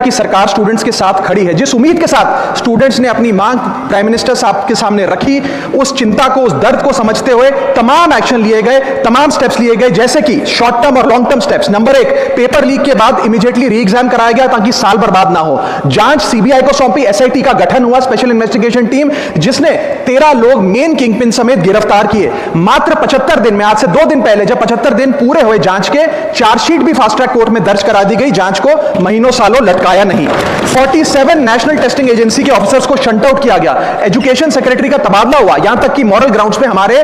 की सरकार स्टूडेंट्स के साथ खड़ी है। जिस उम्मीद के साथ स्टूडेंट्स ने अपनी मांग प्राइम मिनिस्टर साहब के सामने रखी, उस चिंता को, उस दर्द को समझते हुए तमाम एक्शन लिए गए, तमाम स्टेप्स लिए गए, जैसे कि शॉर्ट टर्म और long term steps. Number 1, paper leak के बाद इमीडिएटली री एग्जाम कराया गया ताकि साल बर्बाद ना हो। जांच सीबीआई को सौंपी, एसआईटी का गठन हुआ, स्पेशल इन्वेस्टिगेशन टीम, जिसने 13 लोग मेन किंगपिन समेत गिरफ्तार किए। मात्र 75 दिन में, आज से 2 दिन पहले जब 75 दिन पूरे हुए जांच के, चार्जशीट भी फास्ट ट्रैक कोर्ट में दर्ज करा दी गई, जांच को महीनों सालों लटकाया नहीं। 47 नेशनल टेस्टिंग एजेंसी के ऑफिसर्स को शंट आउट किया गया। एजुकेशन सेक्रेटरी का तबादला हुआ, यहां तक कि मॉरल ग्राउंड्स पे हमारे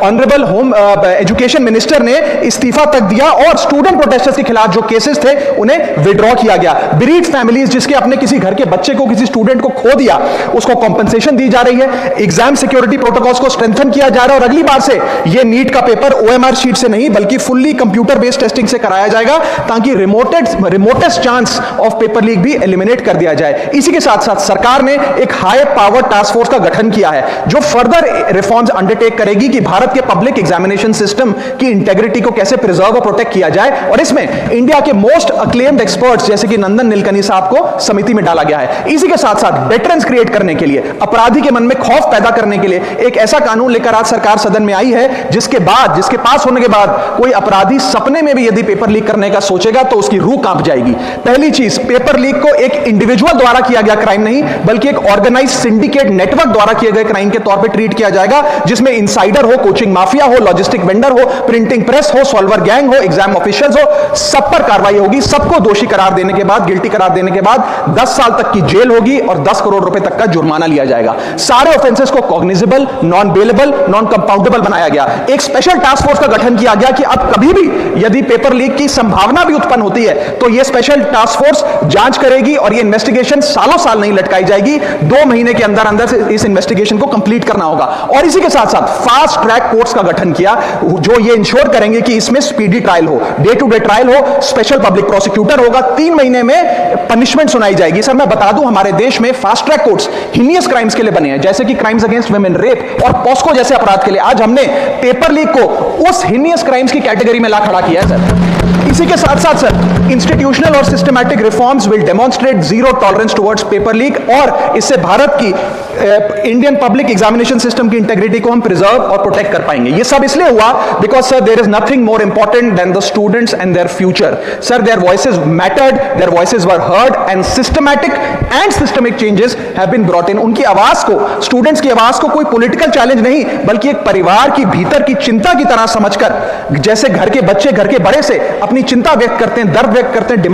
ऑनरेबल होम एजुकेशन मिनिस्टर ने इस्तीफा तक दिया और स्टूडेंट प्रोटेस्टर्स के खिलाफ जो केसेस थे उन्हें विड्रॉ किया गया। बीरीड फैमिलीज जिसके अपने किसी घर के बच्चे को, किसी स्टूडेंट को खो दिया, उसको कॉम्पनसेशन दी जा रही है। एग्जाम सिक्योरिटी प्रोटोकॉल्स को स्ट्रेंथन किया जा रहा है और अगली बार से यह नीट का पेपर ओएमआर शीट से नहीं बल्कि फुल्ली कंप्यूटर बेस्ड टेस्टिंग से कराया जाएगा ताकि remotest chance of paper leak भी एलिमिनेट कर दिया जाए। इसी के साथ साथ सरकार ने एक हाई पावर टास्क फोर्स का गठन किया है जो फर्दर रिफॉर्म्स अंडरटेक करेगी कि भारत के पब्लिक एग्जामिनेशन सिस्टम की इंटेग्रिटी को कैसे प्रिजर्व और प्रोटेक्ट किया जाए, और इसमें इंडिया के मोस्ट अक्लेम्ड एक्सपर्ट्स जैसे कि नंदन नीलकनी साहब को समिति में डाला गया है। इसी के साथ साथ वेटरन्स क्रिएट करने के लिए, अपराधी के मन में खौफ पैदा करने के लिए एक ऐसा कानून लेकर आज सरकार सदन में आई है जिसके पास होने के बाद कोई अपराधी सपने में भी यदि पेपर लीक करने का सोचेगा तो उसकी रूह कांप जाएगी। पहली चीज, पेपर लीक को एक इंडिविजुअल द्वारा किया गया क्राइम नहीं बल्कि एक ऑर्गेनाइज्ड सिंडिकेट नेटवर्क द्वारा किए गए क्राइम के तौर पे ट्रीट किया जाएगा, जिसमें इनसाइडर हो, कोचिंग माफिया हो, लॉजिस्टिक वेंडर हो, प्रिंटिंग प्रेस हो, सॉल्वर गैंग हो, एग्जाम ऑफिशियल्स हो, सब पर कार्रवाई होगी। सबको दोषी करार देने के बाद, गिल्टी करार देने के बाद 10 साल तक की जेल होगी और 10 करोड़ रुपए तक का जुर्माना लिया जाएगा। सारे ऑफेंसेस को cognizable, non bailable, non compoundable बनाया गया। एक स्पेशल टास्क फोर्स का गठन किया गया कि अब कभी भी यदि पेपर लीक की संभावना भी उत्पन्न होती है तो यह स्पेशल टास्क फोर्स जांच करेगी और यह इन्वेस्टिगेशन सालों साल नहीं लटकाई जाएगी। 2 महीने के अंदर अंदर से इस इन्वेस्टिगेशन को कंप्लीट करना होगा। और इसी के साथ साथ फास्ट ट्रैक कोर्ट्स का गठन किया जो ये इंश्योर करेंगे कि इसमें स्पीडी ट्रायल हो, डे टू डे ट्रायल हो, स्पेशल पब्लिक प्रोसिक्यूटर होगा, 3 महीने में पनिशमेंट सुनाई जाएगी। सर मैं बता दूं, हमारे देश में fast track courts heinous crimes के लिए बने हैं, जैसे कि क्राइम्स अगेंस्ट वुमेन, रेप और पॉस्को जैसे अपराध के लिए। आज हमने पेपर लीक को उस हिनियस क्राइम्स की कैटेगरी में ला खड़ा किया है सर। इसी के साथ साथ सर इंस्टीट्यूशनल और systematic reforms will demonstrate zero tolerance towards paper leak, और इससे भारत की इंडियन पब्लिक एग्जामिनेशन सिस्टम की इंटेग्रिटी को हम प्रिजर्व और प्रोटेक्ट कर पाएंगे। ये सब इसलिए हुआ because sir there is nothing more important than the students and their future. Sir their voices mattered, their voices were heard and systemic changes have been brought in. उनकी आवाज को, स्टूडेंट्स की आवाज को कोई पॉलिटिकल चैलेंज नहीं बल्कि एक परिवार की भीतर की चिंता की तरह समझकर, जैसे घर के बच्चे घर के बड़े से अपनी चिंता व्यक्त करते हैं, दर्द व्यक्त करते हैं,